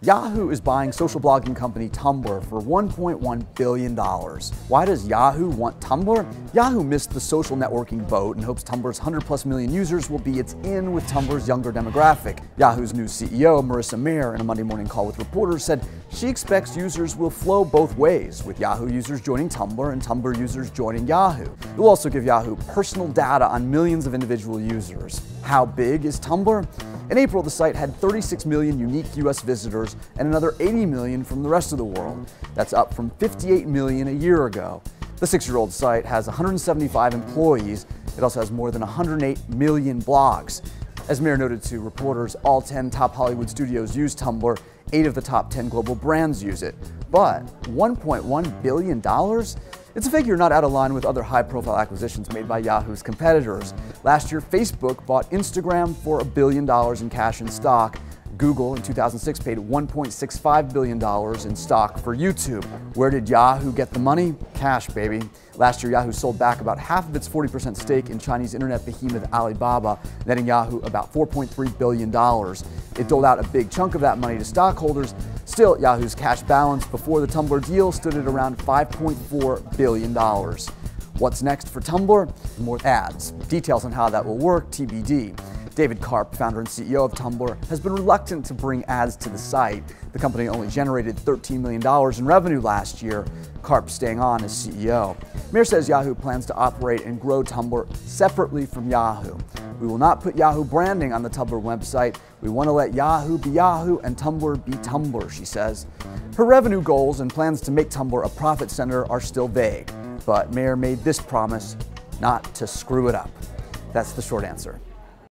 Yahoo is buying social blogging company Tumblr for $1.1 billion. Why does Yahoo want Tumblr? Yahoo missed the social networking boat and hopes Tumblr's 100+ million users will be its in with Tumblr's younger demographic. Yahoo's new CEO, Marissa Mayer, in a Monday morning call with reporters, said she expects users will flow both ways, with Yahoo users joining Tumblr and Tumblr users joining Yahoo. It will also give Yahoo personal data on millions of individual users. How big is Tumblr? In April, the site had 36 million unique US visitors and another 80 million from the rest of the world. That's up from 58 million a year ago. The 6-year-old site has 175 employees. It also has more than 108 million blogs. As Mayer noted to reporters, all 10 top Hollywood studios use Tumblr. 8 of the top 10 global brands use it. But $1.1 billion? It's a figure not out of line with other high-profile acquisitions made by Yahoo's competitors. Last year, Facebook bought Instagram for $1 billion in cash and stock. Google in 2006 paid $1.65 billion in stock for YouTube. Where did Yahoo get the money? Cash, baby. Last year, Yahoo sold back about half of its 40% stake in Chinese internet behemoth Alibaba, netting Yahoo about $4.3 billion. It doled out a big chunk of that money to stockholders. Still, Yahoo's cash balance before the Tumblr deal stood at around $5.4 billion. What's next for Tumblr? More ads. Details on how that will work, TBD. David Karp, founder and CEO of Tumblr, has been reluctant to bring ads to the site. The company only generated $13 million in revenue last year. Karp staying on as CEO. Mayer says Yahoo plans to operate and grow Tumblr separately from Yahoo. We will not put Yahoo branding on the Tumblr website. We want to let Yahoo be Yahoo and Tumblr be Tumblr, she says. Her revenue goals and plans to make Tumblr a profit center are still vague, but Mayer made this promise: not to screw it up. That's the short answer.